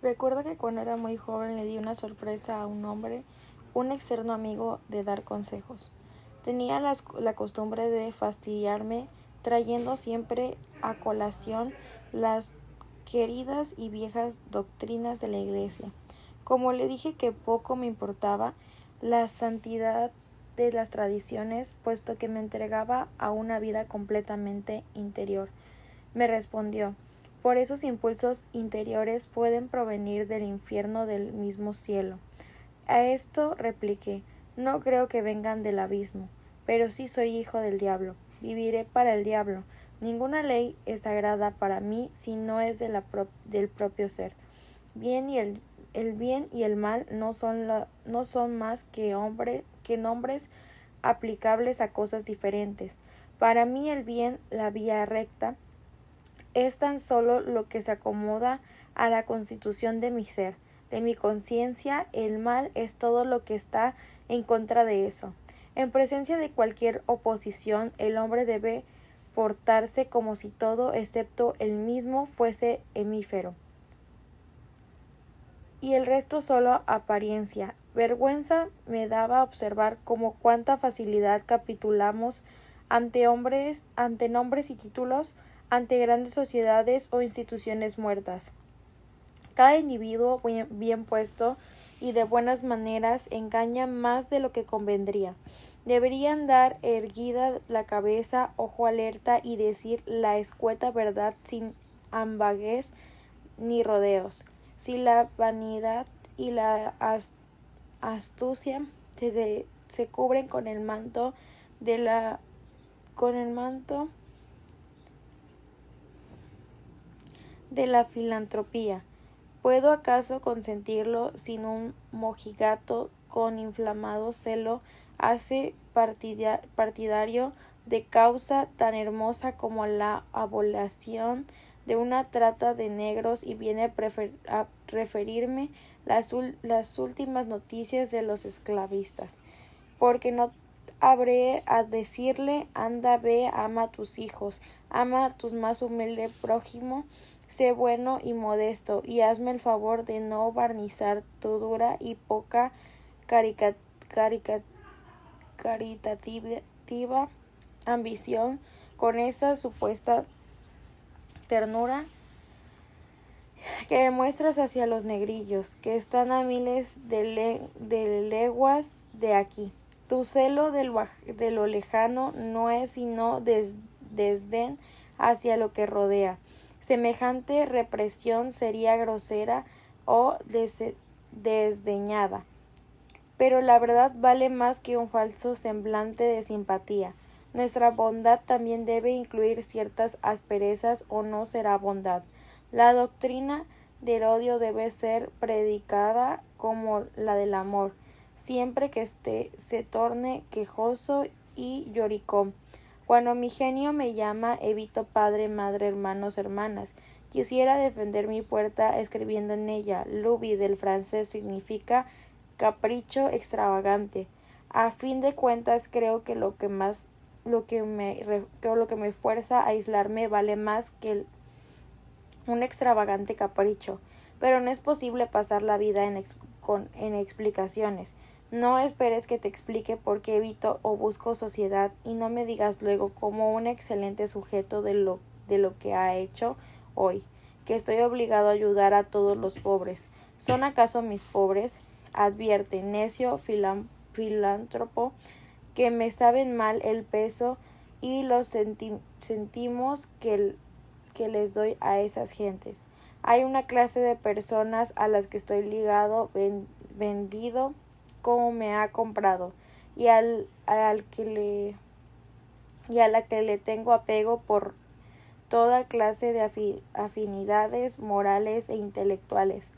Recuerdo que cuando era muy joven le di una sorpresa a un hombre, un externo amigo, de dar consejos. Tenía la costumbre de fastidiarme, trayendo siempre a colación las queridas y viejas doctrinas de la Iglesia. Como le dije que poco me importaba la santidad de las tradiciones, puesto que me entregaba a una vida completamente interior, me respondió: por esos impulsos interiores pueden provenir del infierno del mismo cielo. A esto repliqué: no creo que vengan del abismo, pero sí soy hijo del diablo. Viviré para el diablo. Ninguna ley es sagrada para mí si no es del propio ser. Bien y el bien y el mal no son más que nombres aplicables a cosas diferentes. Para mí el bien, la vía recta, es tan solo lo que se acomoda a la constitución de mi ser, de mi conciencia. El mal es todo lo que está en contra de eso. En presencia de cualquier oposición, el hombre debe portarse como si todo, excepto él mismo, fuese hemífero, y el resto solo apariencia. Vergüenza me daba observar con cuánta facilidad capitulamos ante nombres y títulos, ante grandes sociedades o instituciones muertas. Cada individuo bien puesto y de buenas maneras engaña más de lo que convendría. Debería andar erguida la cabeza, ojo alerta, y decir la escueta verdad sin ambaguez ni rodeos. Si la vanidad y la astucia se cubren con el manto de la con el manto de la filantropía, ¿puedo acaso consentirlo sin un mojigato con inflamado celo hace partidario de causa tan hermosa como la abolición de una trata de negros, y viene a referirme las últimas noticias de los esclavistas? Porque no habré a decirle: anda, ve, ama a tus hijos, ama a tu más humilde prójimo, sé bueno y modesto, y hazme el favor de no barnizar tu dura y poca carica, carica, caritativa ambición con esa supuesta ternura que demuestras hacia los negrillos, que están a miles de leguas de aquí. Tu celo de lo lejano no es sino desdén hacia lo que rodea. Semejante represión sería grosera o desdeñada, pero la verdad vale más que un falso semblante de simpatía. Nuestra bondad también debe incluir ciertas asperezas, o no será bondad. La doctrina del odio debe ser predicada como la del amor, siempre que se torne quejoso y lloricón. Cuando mi genio me llama, evito padre, madre, hermanos, hermanas. Quisiera defender mi puerta escribiendo en ella: Luby, del francés, significa capricho extravagante. A fin de cuentas, creo que lo que me fuerza a aislarme vale más que un extravagante capricho. Pero no es posible pasar la vida en explicaciones. No esperes que te explique por qué evito o busco sociedad, y no me digas luego, como un excelente sujeto de lo que ha hecho hoy, que estoy obligado a ayudar a todos los pobres. ¿Son acaso mis pobres? Advierte, necio filántropo, que me saben mal el peso y los sentimos que les doy a esas gentes. Hay una clase de personas a las que estoy ligado, vendido como me ha comprado, y y a la que le tengo apego por toda clase de afinidades morales e intelectuales.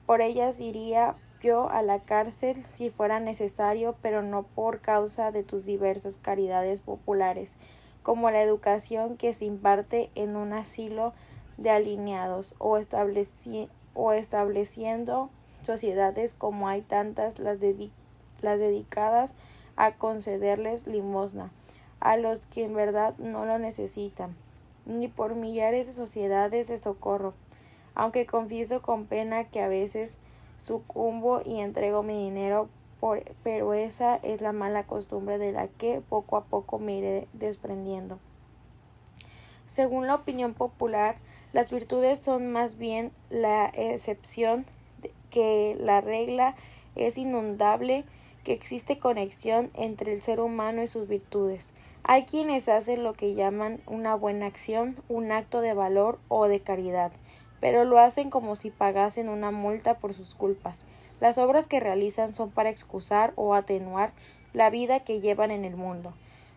Por ellas iría yo a la cárcel si fuera necesario, pero no por causa de tus diversas caridades populares, como la educación que se imparte en un asilo de alineados, o estableciendo sociedades como hay tantas, las dedicadas a concederles limosna a los que en verdad no lo necesitan, ni por millares de sociedades de socorro, aunque confieso con pena que a veces sucumbo y entrego mi dinero, pero esa es la mala costumbre de la que poco a poco me iré desprendiendo. Según la opinión popular, las virtudes son más bien la excepción que la regla. Es indudable que existe conexión entre el ser humano y sus virtudes. Hay quienes hacen lo que llaman una buena acción, un acto de valor o de caridad, pero lo hacen como si pagasen una multa por sus culpas. Las obras que realizan son para excusar o atenuar la vida que llevan en el mundo.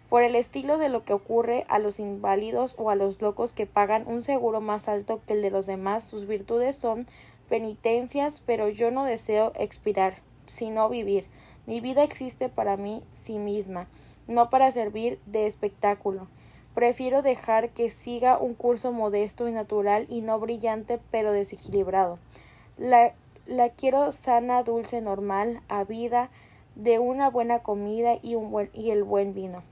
Por el estilo de lo que ocurre a los inválidos o a los locos que pagan un seguro más alto que el de los demás, sus virtudes son penitencias, pero yo no deseo expirar, sino vivir. Mi vida existe para mí sí misma, no para servir de espectáculo. Prefiero dejar que siga un curso modesto y natural y no brillante, pero desequilibrado. La quiero sana, dulce, normal, avida de una buena comida y el buen vino.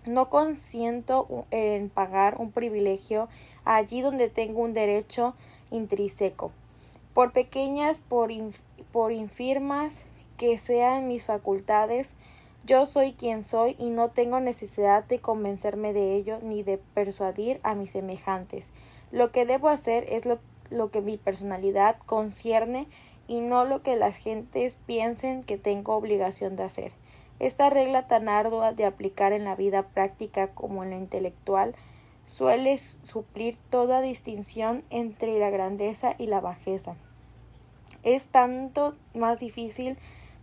No consiento en pagar un privilegio allí donde tengo un derecho intrínseco. Por pequeñas, por infirmas que sean mis facultades, yo soy quien soy y no tengo necesidad de convencerme de ello ni de persuadir a mis semejantes. Lo que debo hacer es lo que mi personalidad concierne y no lo que las gentes piensen que tengo obligación de hacer. Esta regla tan ardua de aplicar en la vida práctica como en la intelectual suele suplir toda distinción entre la grandeza y la bajeza. Es tanto más difícil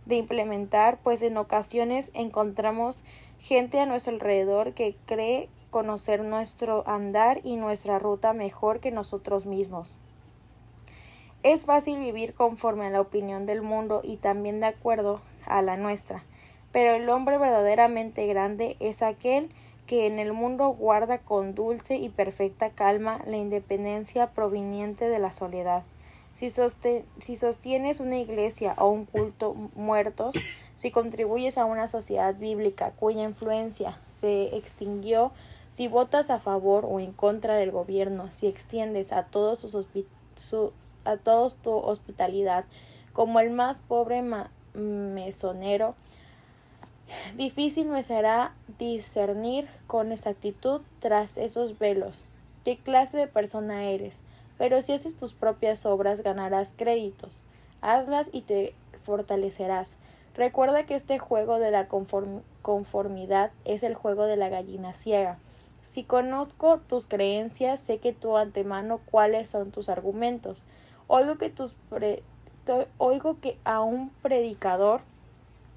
de implementar, pues en ocasiones encontramos gente a nuestro alrededor que cree conocer nuestro andar y nuestra ruta mejor que nosotros mismos. Es fácil vivir conforme a la opinión del mundo y también de acuerdo a la nuestra, pero el hombre verdaderamente grande es aquel que en el mundo guarda con dulce y perfecta calma la independencia proveniente de la soledad. Si sostienes una iglesia o un culto muertos, si contribuyes a una sociedad bíblica cuya influencia se extinguió, si votas a favor o en contra del gobierno, si extiendes a todos tu hospitalidad como el más pobre mesonero, difícil me será discernir con exactitud tras esos velos qué clase de persona eres. Pero si haces tus propias obras ganarás créditos. Hazlas y te fortalecerás. Recuerda que este juego de la conformidad es el juego de la gallina ciega. Si conozco tus creencias, sé que tu antemano cuáles son tus argumentos. Oigo que a un predicador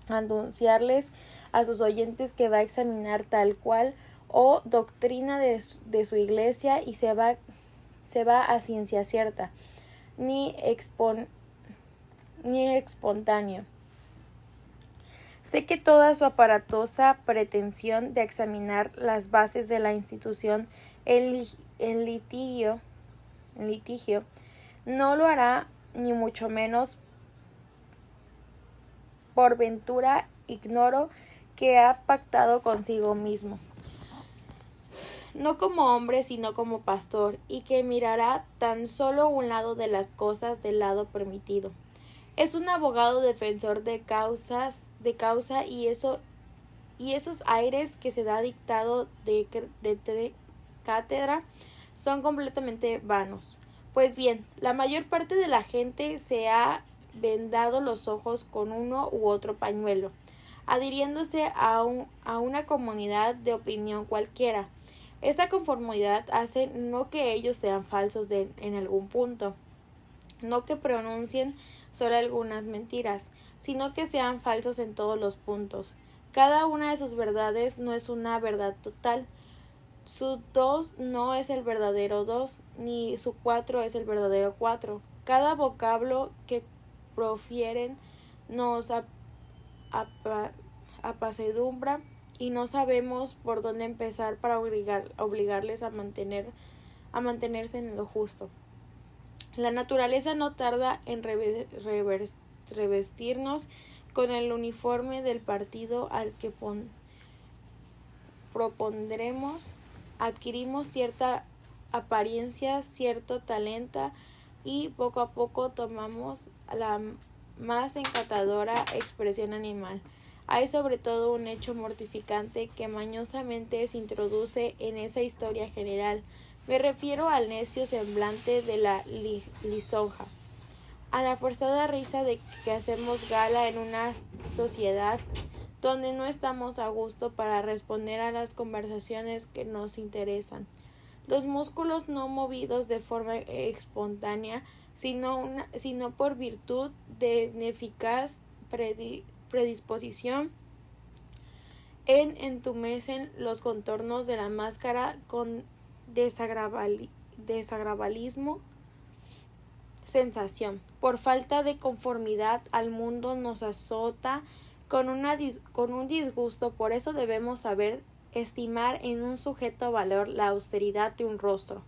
anunciarles a sus oyentes que va a examinar tal cual o doctrina de su iglesia y se va a ciencia cierta, ni espontáneo. Sé que toda su aparatosa pretensión de examinar las bases de la institución en litigio no lo hará, ni mucho menos. Por ventura ignoro que ha pactado consigo mismo, no como hombre sino como pastor, y que mirará tan solo un lado de las cosas del lado permitido. Es un abogado defensor de causa y esos aires que se da dictado de cátedra son completamente vanos. Pues bien, la mayor parte de la gente se ha vendado los ojos con uno u otro pañuelo, adhiriéndose a una comunidad de opinión cualquiera. Esta conformidad hace no que ellos sean falsos en algún punto, no que pronuncien solo algunas mentiras, sino que sean falsos en todos los puntos. Cada una de sus verdades no es una verdad total. Su 2 no es el verdadero 2, ni su 4 es el verdadero 4. Cada vocablo que profieren nos apesadumbra y no sabemos por dónde empezar para obligarles a mantenerse en lo justo. La naturaleza no tarda en revestirnos con el uniforme del partido al que propondremos. Adquirimos cierta apariencia, cierto talento, y poco a poco tomamos la más encantadora expresión animal. Hay sobre todo un hecho mortificante que mañosamente se introduce en esa historia general. Me refiero al necio semblante de la lisonja, a la forzada risa de que hacemos gala en una sociedad donde no estamos a gusto para responder a las conversaciones que nos interesan. Los músculos no movidos de forma espontánea, sino por virtud de ineficaz predisposición, entumecen los contornos de la máscara con desagradablismo sensación. Por falta de conformidad al mundo nos azota con un disgusto. Por eso debemos saber estimar en un sujeto valor la austeridad de un rostro,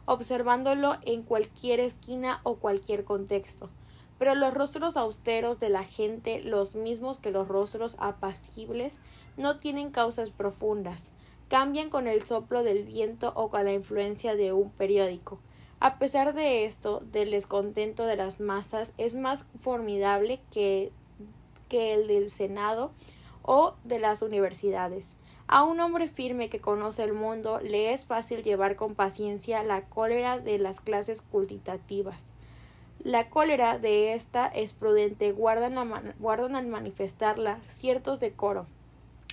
observándolo en cualquier esquina o cualquier contexto. Pero los rostros austeros de la gente, los mismos que los rostros apacibles, no tienen causas profundas, cambian con el soplo del viento o con la influencia de un periódico. A pesar de esto, del descontento de las masas es más formidable que el del Senado o de las universidades. A un hombre firme que conoce el mundo le es fácil llevar con paciencia la cólera de las clases cuantitativas. La cólera de esta es prudente, guardan al manifestarla ciertos decoro,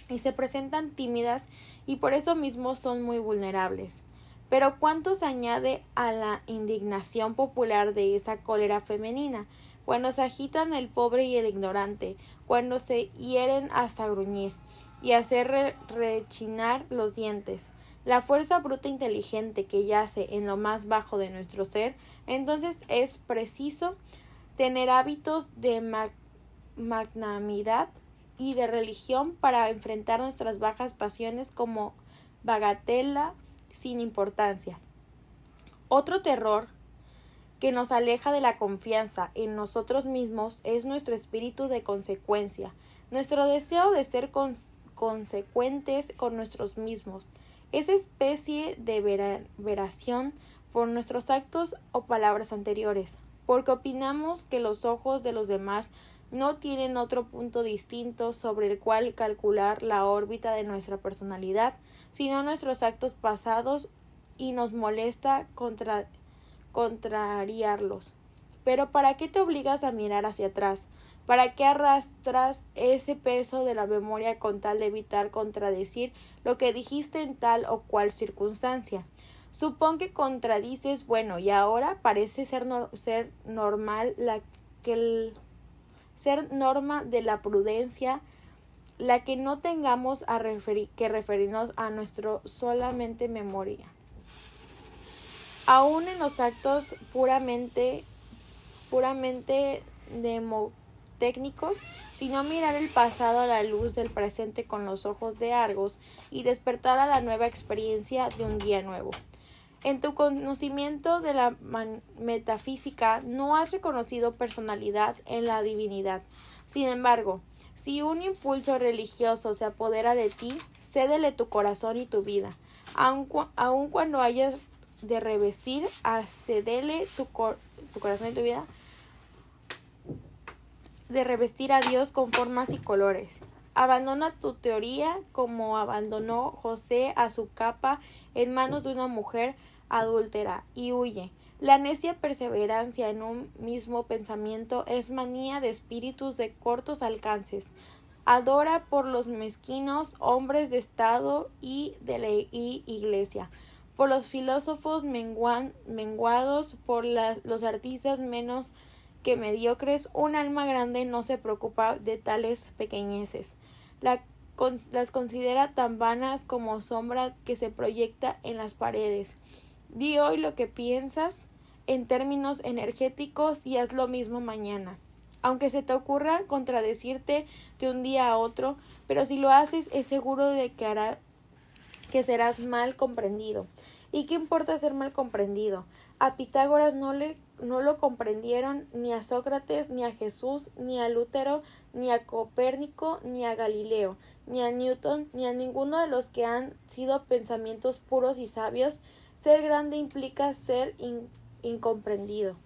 y se presentan tímidas y por eso mismo son muy vulnerables. Pero cuánto se añade a la indignación popular de esa cólera femenina, cuando se agitan el pobre y el ignorante, cuando se hieren hasta gruñir y hacer rechinar los dientes, la fuerza bruta inteligente que yace en lo más bajo de nuestro ser. Entonces es preciso tener hábitos de magnanimidad y de religión para enfrentar nuestras bajas pasiones como bagatela sin importancia. Otro terror que nos aleja de la confianza en nosotros mismos es nuestro espíritu de consecuencia, nuestro deseo de ser consecuentes con nosotros mismos, esa especie de veración por nuestros actos o palabras anteriores, porque opinamos que los ojos de los demás no tienen otro punto distinto sobre el cual calcular la órbita de nuestra personalidad, sino nuestros actos pasados, y nos molesta contrariarlos. Pero ¿para qué te obligas a mirar hacia atrás? ¿Para qué arrastras ese peso de la memoria con tal de evitar contradecir lo que dijiste en tal o cual circunstancia? Supón que contradices, bueno, y ahora parece ser normal ser norma de la prudencia la que no tengamos que referirnos a nuestro solamente memoria. Aún en los actos puramente mnemotécnicos, sino mirar el pasado a la luz del presente con los ojos de Argos y despertar a la nueva experiencia de un día nuevo. En tu conocimiento de la metafísica no has reconocido personalidad en la divinidad. Sin embargo, si un impulso religioso se apodera de ti, cédele tu corazón y tu vida. Aun cuando hayas de revestir, cédele tu corazón y tu vida, de revestir a Dios con formas y colores. Abandona tu teoría como abandonó José a su capa en manos de una mujer adúltera y huye. La necia perseverancia en un mismo pensamiento es manía de espíritus de cortos alcances. Adora por los mezquinos hombres de Estado y de la Iglesia, por los filósofos menguados, por los artistas menos que mediocres. Un alma grande no se preocupa de tales pequeñeces. Las considera tan vanas como sombra que se proyecta en las paredes. Di hoy lo que piensas en términos energéticos y haz lo mismo mañana. Aunque se te ocurra contradecirte de un día a otro, pero si lo haces es seguro de que serás mal comprendido. ¿Y qué importa ser mal comprendido? A Pitágoras no lo comprendieron, ni a Sócrates, ni a Jesús, ni a Lutero, ni a Copérnico, ni a Galileo, ni a Newton, ni a ninguno de los que han sido pensamientos puros y sabios. Ser grande implica ser incomprendido.